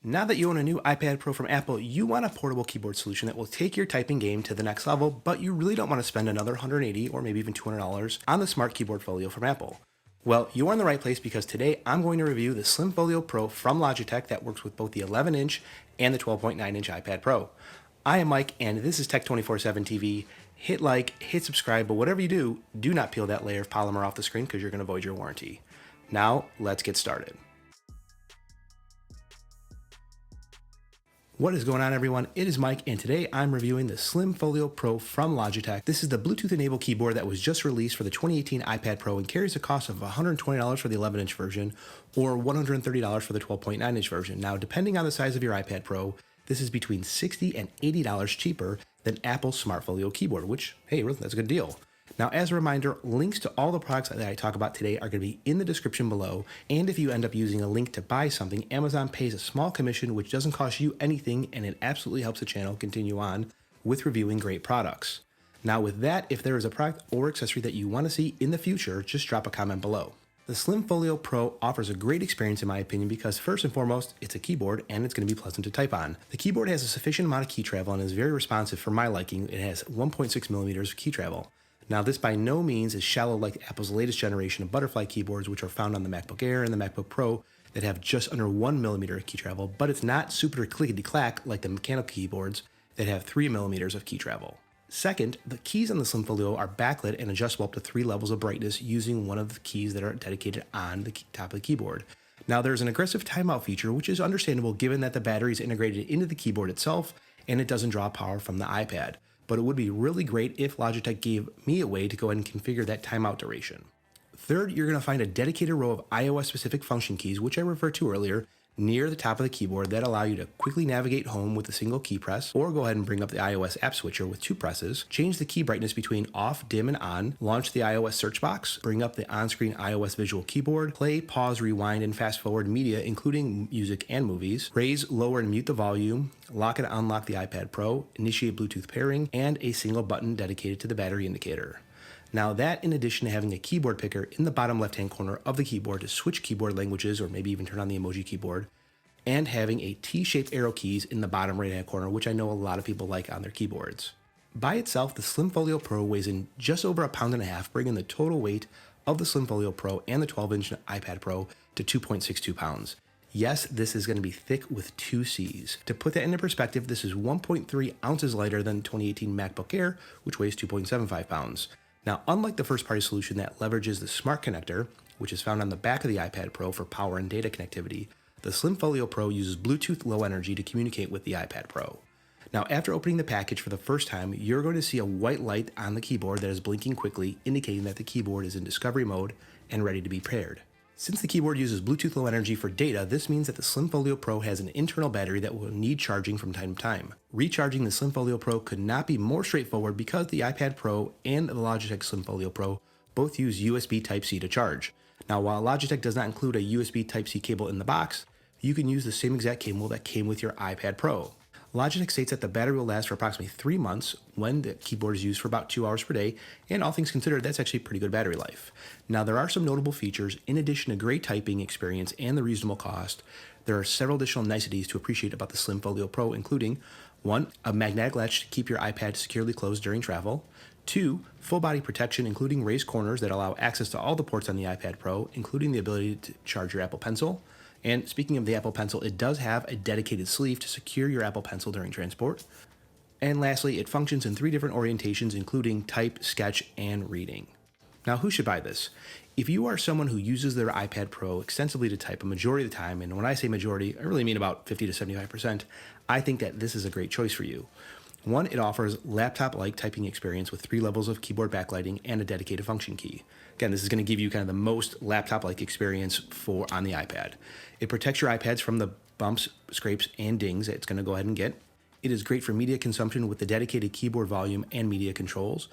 Now that you own a new iPad Pro from Apple, you want a portable keyboard solution that will take your typing game to the next level, but you really don't want to spend another $180 or maybe even $200 on the Smart Keyboard Folio from Apple. Well, you are in the right place because today I'm going to review the Slim Folio Pro from Logitech that works with both the 11-inch and the 12.9-inch iPad Pro. I am Mike, and this is Tech 24/7 TV. Hit like, hit subscribe, but whatever you do, do not peel that layer of polymer off the screen because you're going to void your warranty. Now, let's get started. What is going on, everyone? It is Mike, and today I'm reviewing the Slim Folio Pro from Logitech. This is the Bluetooth-enabled keyboard that was just released for the 2018 iPad Pro and carries a cost of $120 for the 11-inch version or $130 for the 12.9-inch version. Now, depending on the size of your iPad Pro, this is between $60 and $80 cheaper than Apple's Smart Folio keyboard, which, hey, really, that's a good deal. Now, as a reminder, links to all the products that I talk about today are going to be in the description below, and if you end up using a link to buy something, Amazon pays a small commission which doesn't cost you anything, and it absolutely helps the channel continue on with reviewing great products. Now, with that, if there is a product or accessory that you want to see in the future, just drop a comment below. The Slim Folio Pro offers a great experience in my opinion because first and foremost, it's a keyboard and it's going to be pleasant to type on. The keyboard has a sufficient amount of key travel and is very responsive for my liking. It has 1.6 millimeters of key travel. Now, this by no means is shallow like Apple's latest generation of butterfly keyboards, which are found on the MacBook Air and the MacBook Pro that have just under 1 millimeter of key travel, but it's not super clickety-clack like the mechanical keyboards that have 3 millimeters of key travel. Second, the keys on the Slim Folio are backlit and adjustable up to 3 levels of brightness using one of the keys that are dedicated on the top of the keyboard. Now, there's an aggressive timeout feature, which is understandable given that the battery is integrated into the keyboard itself and it doesn't draw power from the iPad. But it would be really great if Logitech gave me a way to go ahead and configure that timeout duration. Third, you're going to find a dedicated row of iOS-specific function keys, which I referred to earlier, near the top of the keyboard that allow you to quickly navigate home with a single key press, or go ahead and bring up the iOS app switcher with 2 presses, change the key brightness between off, dim, and on, launch the iOS search box, bring up the on-screen iOS visual keyboard, play, pause, rewind, and fast-forward media, including music and movies, raise, lower, and mute the volume, lock and unlock the iPad Pro, initiate Bluetooth pairing, and a single button dedicated to the battery indicator. Now that, in addition to having a keyboard picker in the bottom left-hand corner of the keyboard to switch keyboard languages or maybe even turn on the emoji keyboard, and having a T-shaped arrow keys in the bottom right-hand corner, which I know a lot of people like on their keyboards. By itself, the Slim Folio Pro weighs in just over 1.5 pounds, bringing the total weight of the Slim Folio Pro and the 12-inch iPad Pro to 2.62 pounds. Yes, this is going to be thick with 2 C's. To put that into perspective, this is 1.3 ounces lighter than 2018 MacBook Air, which weighs 2.75 pounds. Now, unlike the first-party solution that leverages the Smart Connector, which is found on the back of the iPad Pro for power and data connectivity, the Slim Folio Pro uses Bluetooth Low Energy to communicate with the iPad Pro. Now, after opening the package for the first time, you're going to see a white light on the keyboard that is blinking quickly, indicating that the keyboard is in discovery mode and ready to be paired. Since the keyboard uses Bluetooth Low Energy for data, this means that the Slim Folio Pro has an internal battery that will need charging from time to time. Recharging the Slim Folio Pro could not be more straightforward because the iPad Pro and the Logitech Slim Folio Pro both use USB Type-C to charge. Now, while Logitech does not include a USB Type-C cable in the box, you can use the same exact cable that came with your iPad Pro. Logitech states that the battery will last for approximately 3 months when the keyboard is used for about 2 hours per day, and all things considered, that's actually pretty good battery life. Now, there are some notable features. In addition to great typing experience and the reasonable cost, there are several additional niceties to appreciate about the Slim Folio Pro, including 1. A magnetic latch to keep your iPad securely closed during travel. 2. Full body protection, including raised corners that allow access to all the ports on the iPad Pro, including the ability to charge your Apple Pencil. And speaking of the Apple Pencil, it does have a dedicated sleeve to secure your Apple Pencil during transport. And lastly, it functions in 3 different orientations, including type, sketch, and reading. Now, who should buy this? If you are someone who uses their iPad Pro extensively to type a majority of the time, and when I say majority, I really mean about 50 to 75%, I think that this is a great choice for you. 1, it offers laptop-like typing experience with 3 levels of keyboard backlighting and a dedicated function key. Again, this is going to give you kind of the most laptop-like experience on the iPad. It protects your iPads from the bumps, scrapes, and dings that it's going to go ahead and get. It is great for media consumption with the dedicated keyboard volume and media controls.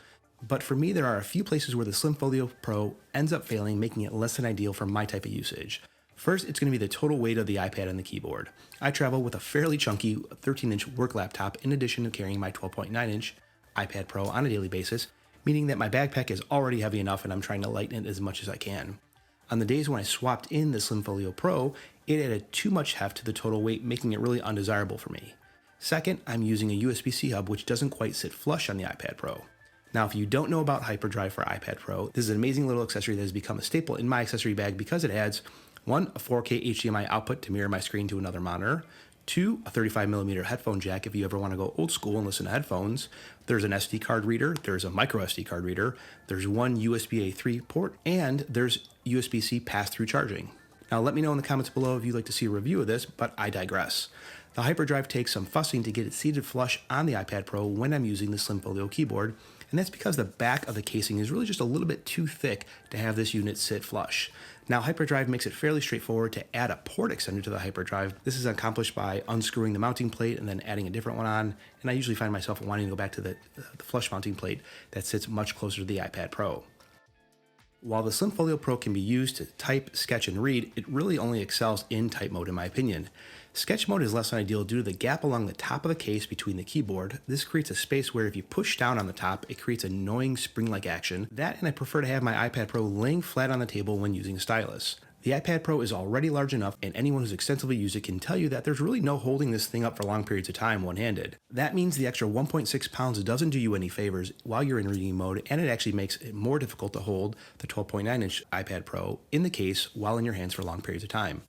But for me, there are a few places where the Slim Folio Pro ends up failing, making it less than ideal for my type of usage. First, it's going to be the total weight of the iPad and the keyboard. I travel with a fairly chunky 13-inch work laptop in addition to carrying my 12.9-inch iPad Pro on a daily basis, meaning that my backpack is already heavy enough and I'm trying to lighten it as much as I can. On the days when I swapped in the Slim Folio Pro, it added too much heft to the total weight, making it really undesirable for me. Second, I'm using a USB-C hub which doesn't quite sit flush on the iPad Pro. Now, if you don't know about Hyperdrive for iPad Pro, this is an amazing little accessory that has become a staple in my accessory bag because it adds 1, a 4K HDMI output to mirror my screen to another monitor, 2, a 35mm headphone jack if you ever want to go old school and listen to headphones. There's an SD card reader, there's a micro SD card reader, there's one USB A3 port, and there's USB-C pass-through charging. Now let me know in the comments below if you'd like to see a review of this, but I digress. The Hyperdrive takes some fussing to get it seated flush on the iPad Pro when I'm using the Slim Folio keyboard, and that's because the back of the casing is really just a little bit too thick to have this unit sit flush. Now, Hyperdrive makes it fairly straightforward to add a port extender to the Hyperdrive. This is accomplished by unscrewing the mounting plate and then adding a different one on, and I usually find myself wanting to go back to the flush mounting plate that sits much closer to the iPad Pro. While the Slim Folio Pro can be used to type, sketch, and read, it really only excels in type mode in my opinion. Sketch mode is less than ideal due to the gap along the top of the case between the keyboard. This creates a space where if you push down on the top, it creates an annoying spring-like action. That, and I prefer to have my iPad Pro laying flat on the table when using a stylus. The iPad Pro is already large enough, and anyone who's extensively used it can tell you that there's really no holding this thing up for long periods of time one-handed. That means the extra 1.6 pounds doesn't do you any favors while you're in reading mode, and it actually makes it more difficult to hold the 12.9-inch iPad Pro in the case while in your hands for long periods of time.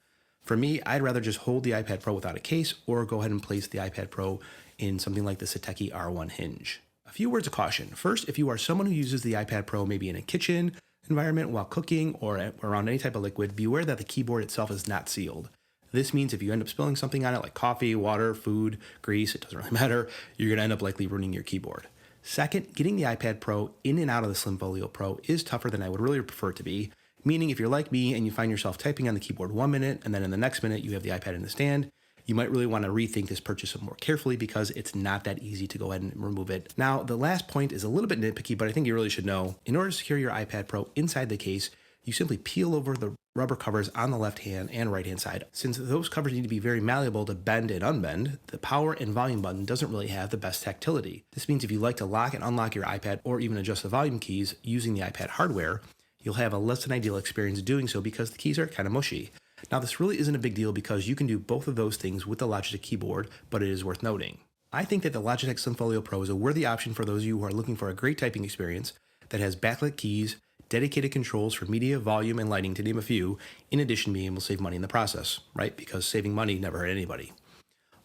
For me, I'd rather just hold the iPad Pro without a case or go ahead and place the iPad Pro in something like the Satechi R1 hinge. A few words of caution. First, if you are someone who uses the iPad Pro maybe in a kitchen environment while cooking or around any type of liquid, be aware that the keyboard itself is not sealed. This means if you end up spilling something on it like coffee, water, food, grease, it doesn't really matter, you're going to end up likely ruining your keyboard. Second, getting the iPad Pro in and out of the Slim Folio Pro is tougher than I would really prefer it to be. Meaning if you're like me and you find yourself typing on the keyboard 1 minute and then in the next minute you have the iPad in the stand, you might really want to rethink this purchase more carefully because it's not that easy to go ahead and remove it. Now, the last point is a little bit nitpicky, but I think you really should know. In order to secure your iPad Pro inside the case, you simply peel over the rubber covers on the left hand and right hand side. Since those covers need to be very malleable to bend and unbend, the power and volume button doesn't really have the best tactility. This means if you like to lock and unlock your iPad or even adjust the volume keys using the iPad hardware, you'll have a less than ideal experience doing so because the keys are kind of mushy. Now, this really isn't a big deal because you can do both of those things with the Logitech keyboard, but it is worth noting. I think that the Logitech Slim Folio Pro is a worthy option for those of you who are looking for a great typing experience that has backlit keys, dedicated controls for media, volume, and lighting, to name a few, in addition to being able to save money in the process, right? Because saving money never hurt anybody.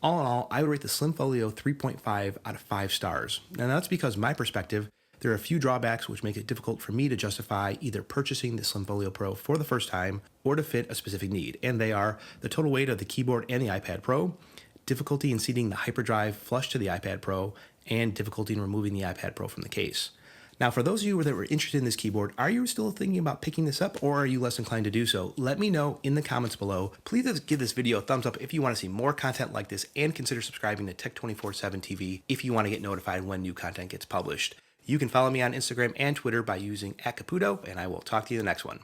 All in all, I would rate the Slim Folio 3.5 out of 5 stars. Now, that's because my perspective, there are a few drawbacks which make it difficult for me to justify either purchasing the Slim Folio Pro for the first time or to fit a specific need, and they are the total weight of the keyboard and the iPad Pro, difficulty in seating the Hyperdrive flush to the iPad Pro, and difficulty in removing the iPad Pro from the case. Now, for those of you that were interested in this keyboard, are you still thinking about picking this up or are you less inclined to do so? Let me know in the comments below. Please give this video a thumbs up if you want to see more content like this, and consider subscribing to Tech 24/7 TV if you want to get notified when new content gets published. You can follow me on Instagram and Twitter by using @Caputo, and I will talk to you in the next one.